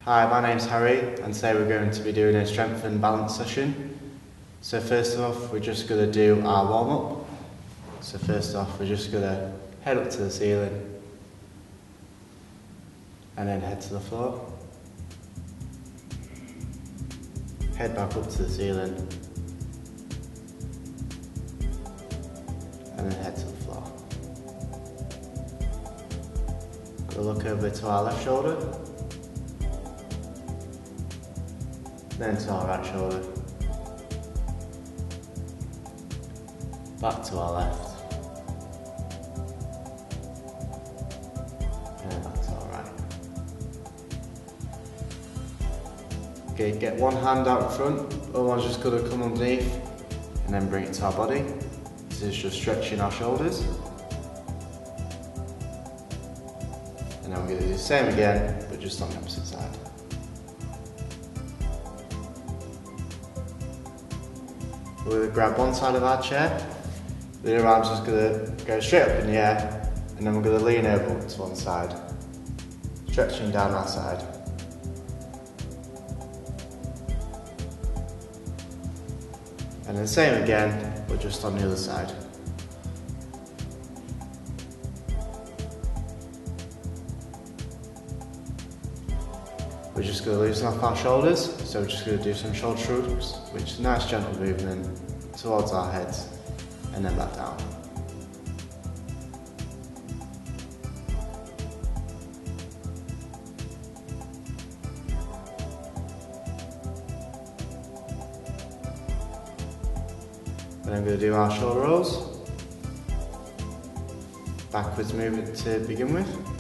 Hi, my name's Harry and today we're going to be doing a strength and balance session. So first off, we're just going to do our warm-up. So first off, we're just going to head up to the ceiling and then head to the floor. Head back up to the ceiling and then head to the floor. We'll look over to our left shoulder, then to our right shoulder, back to our left, and then back to our right. Okay, get one hand out front, other one's just going to come underneath, and then bring it to our body. This is just stretching our shoulders. And then we're going to do the same again, but just on the opposite side. We're going to grab one side of our chair, the other arm's just going to go straight up in the air, and then we're going to lean over to one side, stretching down our side. And then the same again, but just on the other side. We're just going to loosen up our shoulders, so we're just going to do some shoulder shrugs, which is a nice gentle movement towards our heads and then back down. And I'm going to do our shoulder rolls, backwards movement to begin with.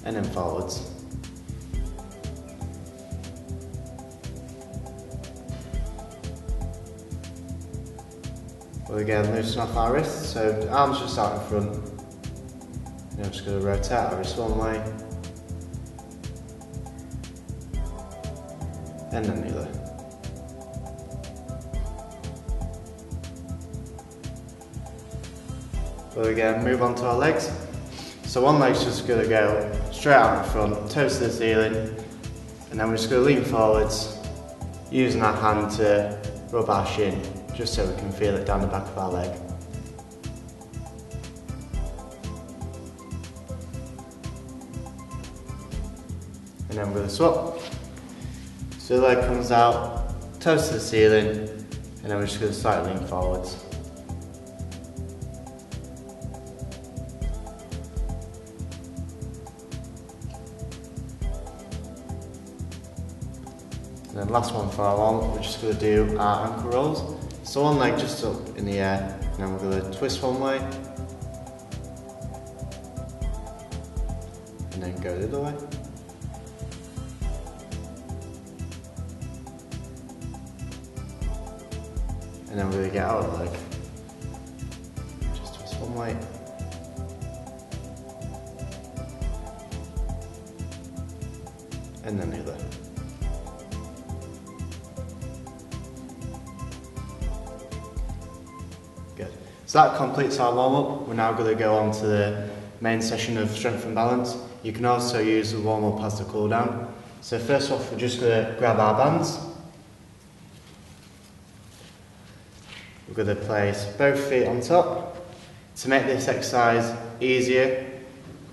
And then forwards. We'll again loosen off our wrists, so the arms just out in front. And I'm just going to rotate our wrist one way, and then the other. We'll again move on to our legs. So one leg's just going to go straight out in front, toes to the ceiling, and then we're just going to lean forwards, using our hand to rub our shin, just so we can feel it down the back of our leg. And then we're going to swap. So the leg comes out, toes to the ceiling, and then we're just going to slightly lean forwards. And then last one for our warm-up, we're just going to do our ankle rolls. So one leg just up in the air, and then we're going to twist one way, and then go the other way. And then we're going to get out of the leg. Just twist one way. And then the other. Good. So that completes our warm-up. We're now going to go on to the main session of strength and balance. You can also use the warm-up as the cool-down. So first off, we're just going to grab our bands. We're going to place both feet on top. To make this exercise easier,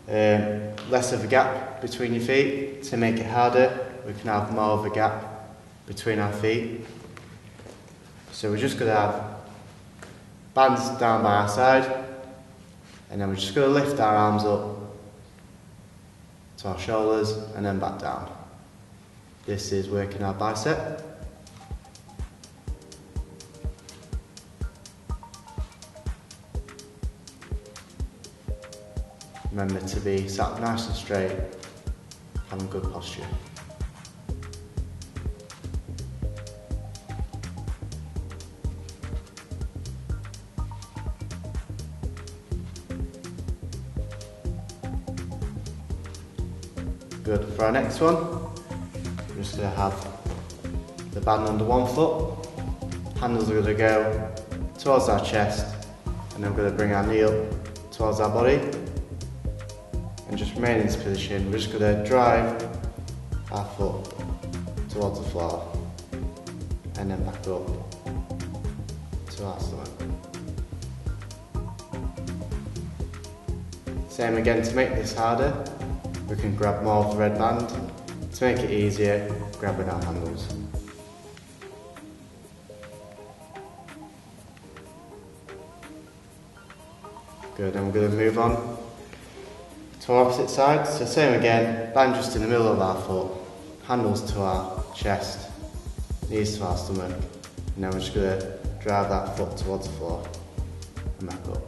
less of a gap between your feet. To make it harder, we can have more of a gap between our feet. So we're just going to have bands down by our side, and then we're just going to lift our arms up to our shoulders and then back down. This is working our bicep. Remember to be sat nice and straight, having good posture. Good. For our next one, we're just going to have the band under one foot, handles are going to go towards our chest, and then we're going to bring our knee up towards our body, and just remain in this position. We're just going to drive our foot towards the floor, and then back up to our stomach. Same again, to make this harder, we can grab more of the red band. To make it easier, grabbing our handles. Good, and we're going to move on to our opposite side. So same again, band just in the middle of our foot, handles to our chest, knees to our stomach, and then we're just going to drive that foot towards the floor and back up.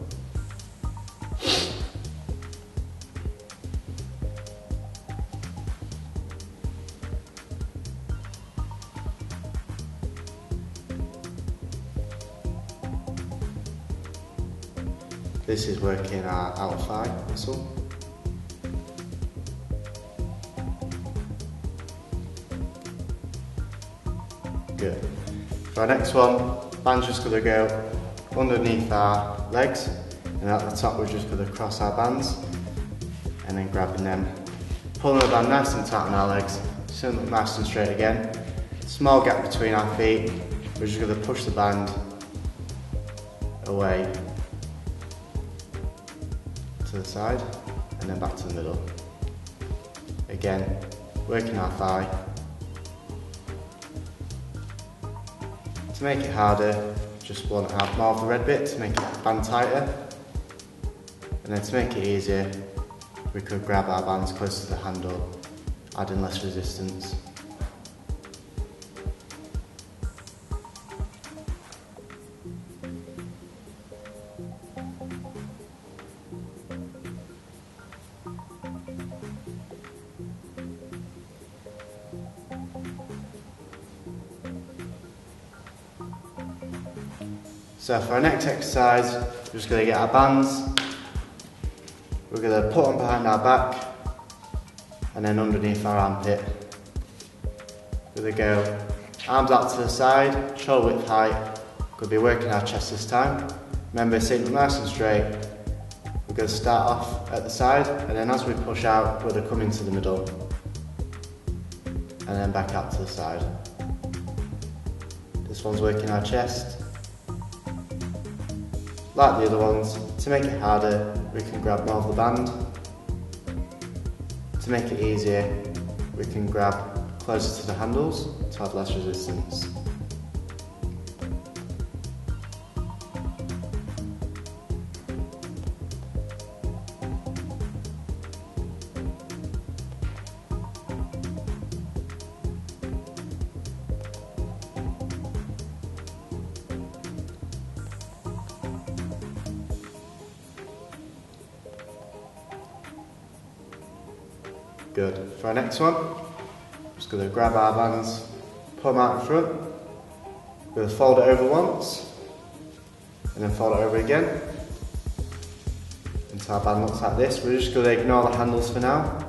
This is working our outer thigh muscle. Good. For our next one, band's just going to go underneath our legs, and at the top we're just going to cross our bands and then grabbing them. Pulling the band nice and tight on our legs, sitting up nice and straight again. Small gap between our feet, we're just going to push the band away to the side and then back to the middle. Again, working our thigh. To make it harder, just want to have more of the red bit to make it band tighter. And then to make it easier, we could grab our bands close to the handle, adding less resistance. So for our next exercise, we're just going to get our bands, we're going to put them behind our back and then underneath our armpit. We're going to go arms out to the side, shoulder width height, could be working our chest this time. Remember, sitting nice and straight. We're going to start off at the side, and then as we push out, we're going to come into the middle and then back out to the side. This one's working our chest. Like the other ones, to make it harder, we can grab more of the band. To make it easier, we can grab closer to the handles to add less resistance. Good. For our next one, just going to grab our bands, pull them out in front. We're going to fold it over once, and then fold it over again. Until our band looks like this. We're just going to ignore the handles for now.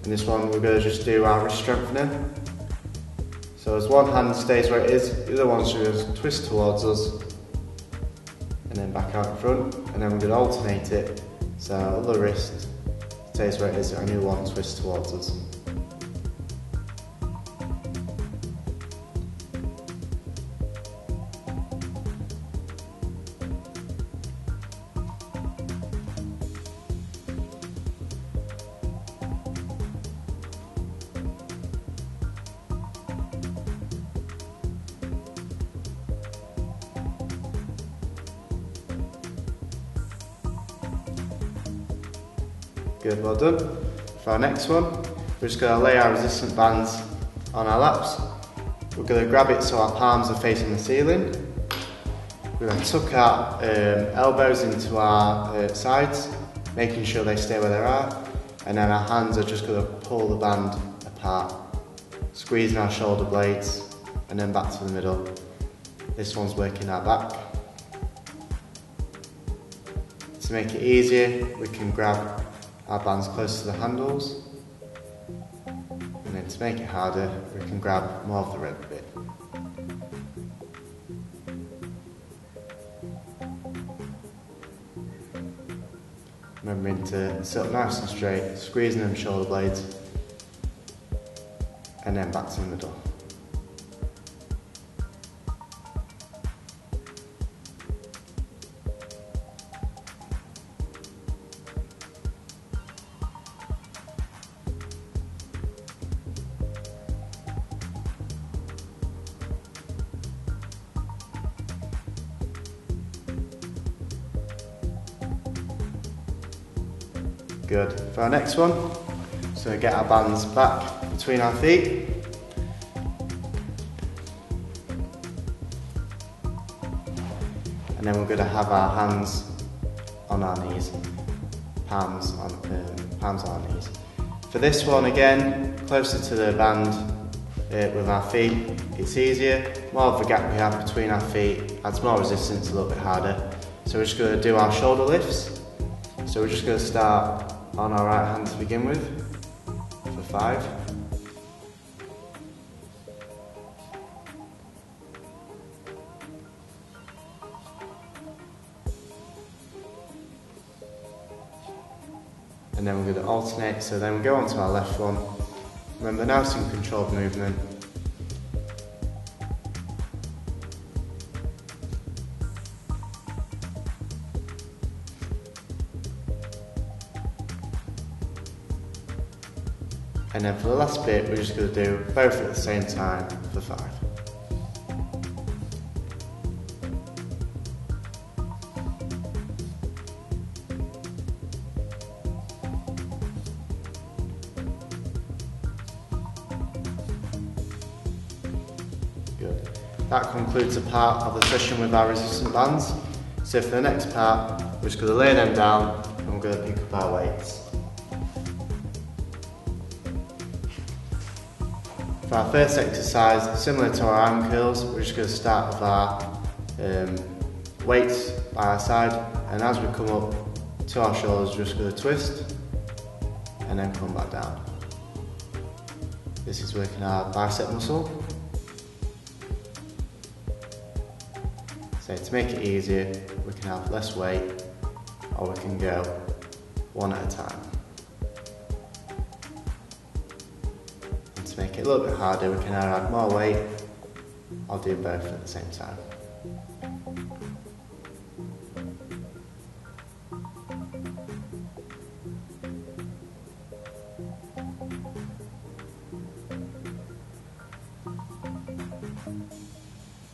In this one, we're going to just do our wrist strengthening. So as one hand stays where it is, the other one should just twist towards us, and then back out in front. And then we're going to alternate it. So our other wrist stays where it is, only one twist towards us. Good, well done. For our next one, we're just going to lay our resistant bands on our laps. We're going to grab it so our palms are facing the ceiling. We're going to tuck our elbows into our sides, making sure they stay where they are. And then our hands are just going to pull the band apart, squeezing our shoulder blades, and then back to the middle. This one's working our back. To make it easier, we can grab our bands close to the handles, and then to make it harder, we can grab more of the red bit. Remembering to sit up nice and straight, squeezing them shoulder blades, and then back to the middle. Good. For our next one, so get our bands back between our feet. And then we're going to have our hands on our knees, palms on our knees. For this one again, closer to the band with our feet, it's easier. More of a gap we have between our feet, adds more resistance, a little bit harder. So we're just going to do our shoulder lifts. So we're just going to start on our right hand to begin with, for 5. And then we're going to alternate, so then we go on to our left one. Remember, nice and controlled movement. And then for the last bit, we're just going to do both at the same time for 5. Good. That concludes the part of the session with our resistant bands. So for the next part, we're just going to lay them down and we're going to pick up our weights. For our first exercise, similar to our arm curls, we're just going to start with our weights by our side, and as we come up to our shoulders, we're just going to twist and then come back down. This is working our bicep muscle. So to make it easier, we can have less weight, or we can go one at a time. To make it a little bit harder, we can either add more weight or do both at the same time.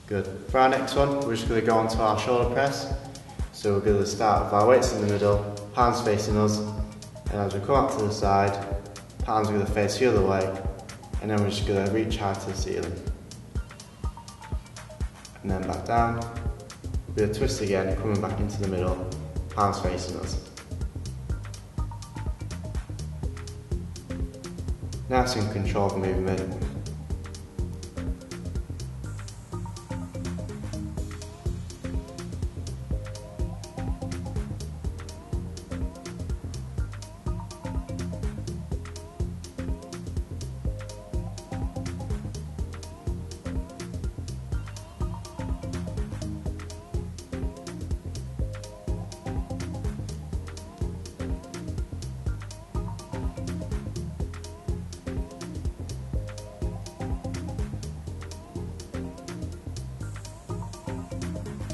Good. For our next one, we're just going to go on to our shoulder press. So we're going to start with our weights in the middle, palms facing us, and as we come out to the side, palms are going to face the other way. And then we're just going to reach high to the ceiling. And then back down. We're going to twist again, coming back into the middle, palms facing us. Nice and controlled movement.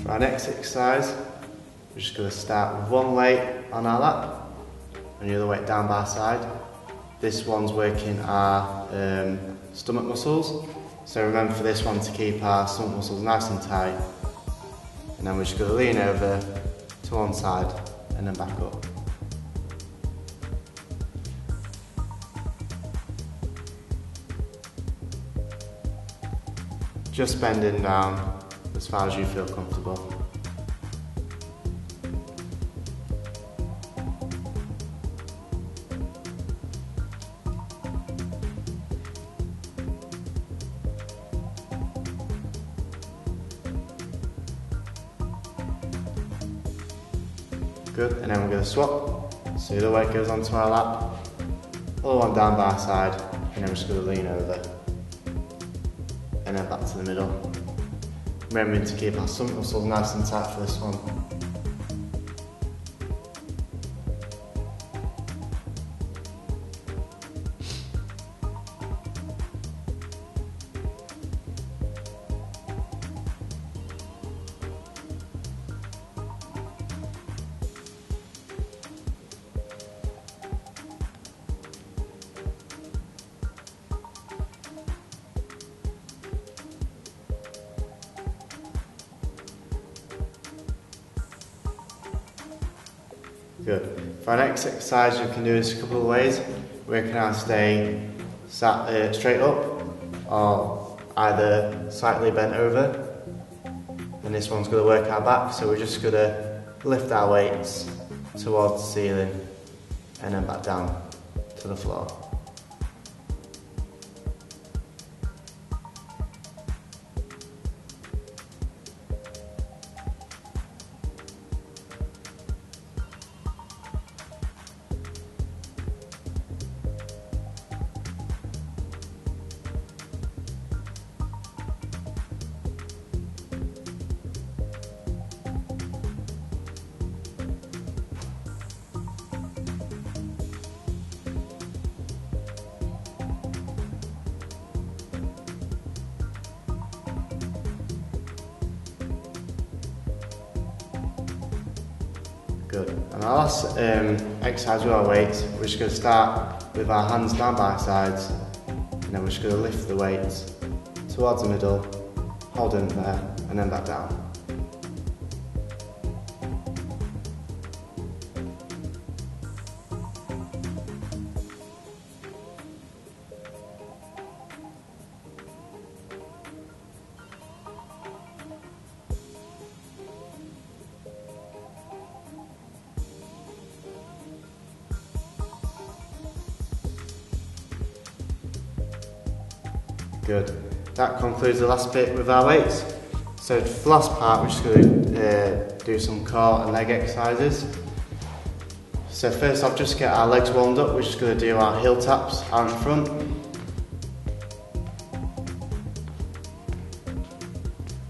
For our next exercise, we're just going to start with one weight on our lap and the other weight down by our side. This one's working our stomach muscles. So remember for this one to keep our stomach muscles nice and tight. And then we're just going to lean over to one side and then back up. Just bending down as far as you feel comfortable. Good, and then we're going to swap. So the other weight goes onto our lap, other one down by our side, and then we're just going to lean over. And then back to the middle. Remembering to keep our stomach muscles nice and tight for this one. Good. For our next exercise, we can do this a couple of ways. We can either stay sat straight up or either slightly bent over. And this one's going to work our back, so we're just going to lift our weights towards the ceiling and then back down to the floor. Good. And our last exercise with our weights, we're just going to start with our hands down by sides, and then we're just going to lift the weights towards the middle, hold them there, and then back down. Good. That concludes the last bit with our weights. So for the last part, we're just going to do some core and leg exercises. So first off, just get our legs warmed up, we're just going to do our heel taps out in front.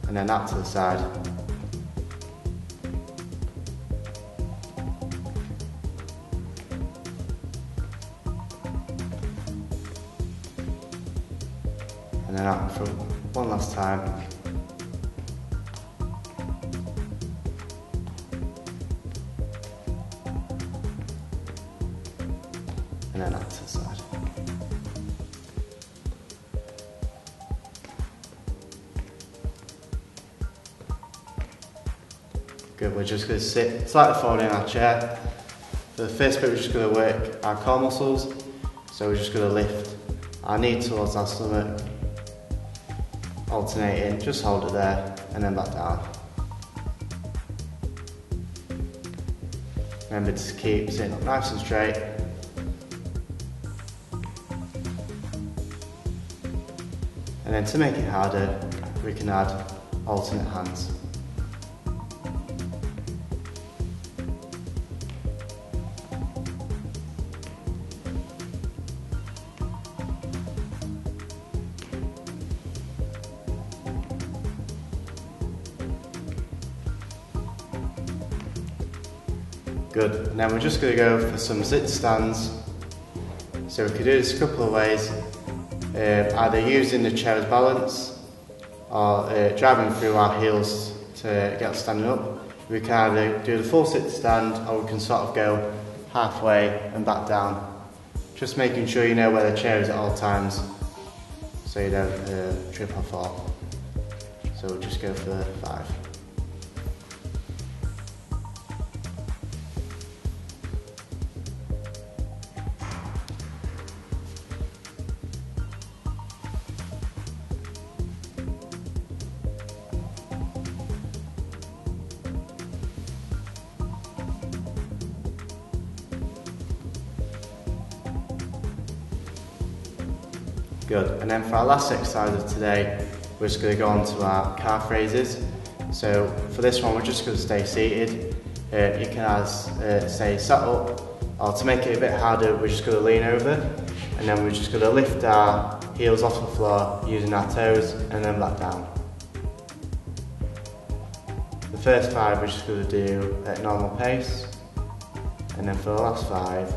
And then that to the side. And then out in front one last time. And then out to the side. Good, we're just going to sit slightly forward in our chair. For the first bit, we're just going to work our core muscles. So we're just going to lift our knee towards our stomach, alternating, just hold it there and then back down. Remember to keep sitting up nice and straight. And then to make it harder, we can add alternate hands. Good, and then we're just going to go for some sit stands. So we could do this a couple of ways, either using the chair as balance or driving through our heels to get standing up. We can either do the full sit stand or we can sort of go halfway and back down. Just making sure you know where the chair is at all times so you don't trip or fall. So we'll just go for 5. Good, and then for our last exercise of today, we're just going to go on to our calf raises. So for this one, we're just going to stay seated. You can either stay sat up, or to make it a bit harder, we're just going to lean over, and then we're just going to lift our heels off the floor using our toes, and then back down. The first 5 we're just going to do at normal pace, and then for the last 5,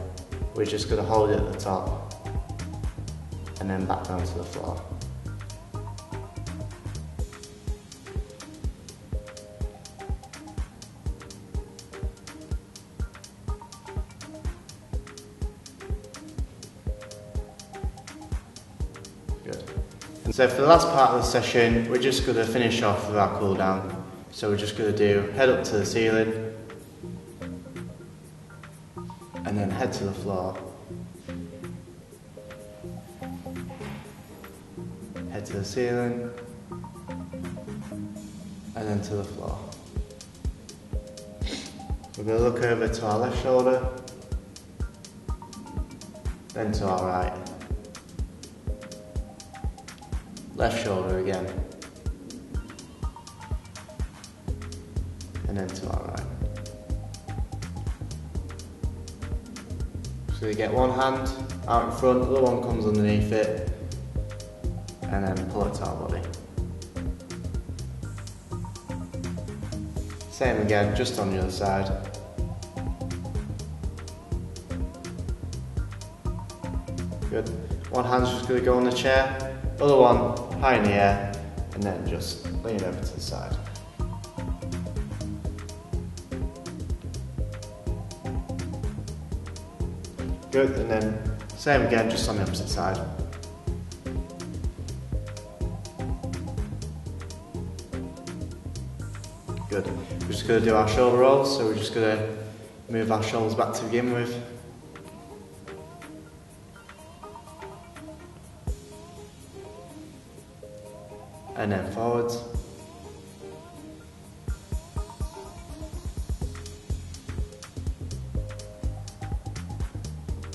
we're just going to hold it at the top, and then back down to the floor. Good. And so for the last part of the session, we're just going to finish off with our cool down. So we're just going to do head up to the ceiling, head to the floor. Head to the ceiling. And then to the floor. We're going to look over to our left shoulder, then to our right. Left shoulder again, and then to our right. So you get one hand out in front, the other one comes underneath it, and then pull it to our body. Same again, just on the other side. Good. One hand's just going to go on the chair, other one high in the air, and then just lean over to the side. Good, and then same again, just on the opposite side. Good. We're just going to do our shoulder rolls, so we're just going to move our shoulders back to begin with. And then forwards.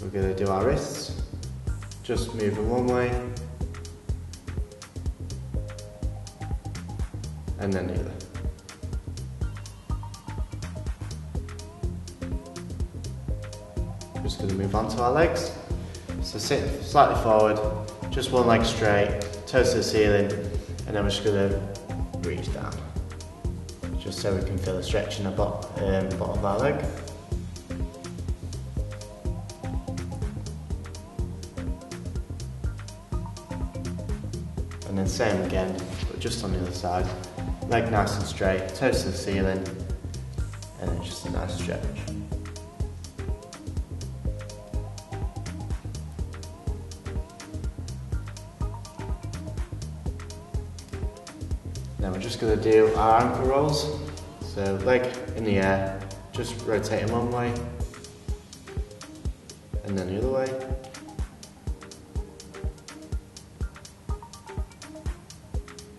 We're going to do our wrists, just moving one way, and then the other. Just going to move on to our legs. So sit slightly forward, just one leg straight, toes to the ceiling, and then we're just going to reach down, just so we can feel the stretch in the bottom of our leg. And then same again, but just on the other side. Leg nice and straight, toes to the ceiling, and then just a nice stretch. Now we're just going to do our ankle rolls. So leg in the air, just rotating one way, and then the other way.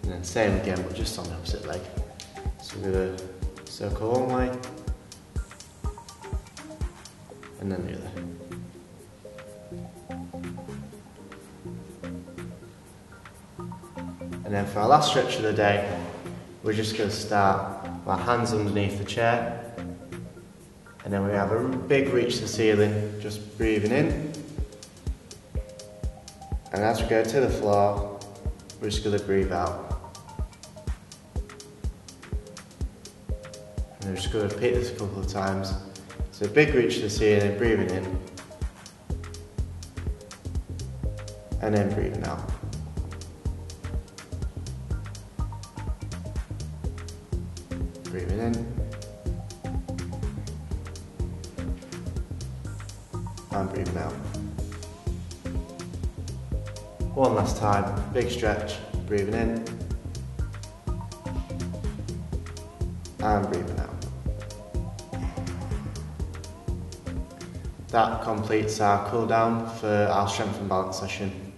And then same again, but just on the opposite leg. So we're going to circle one way, and then the other. And then for our last stretch of the day, we're just going to start with our hands underneath the chair, and then we have a big reach to the ceiling, just breathing in. And as we go to the floor, we're just going to breathe out. And we're just going to repeat this a couple of times. So big reach to the ceiling, breathing in, and then breathing out. Breathing in, and breathing out. One last time, big stretch, breathing in, and breathing out. That completes our cool down for our strength and balance session.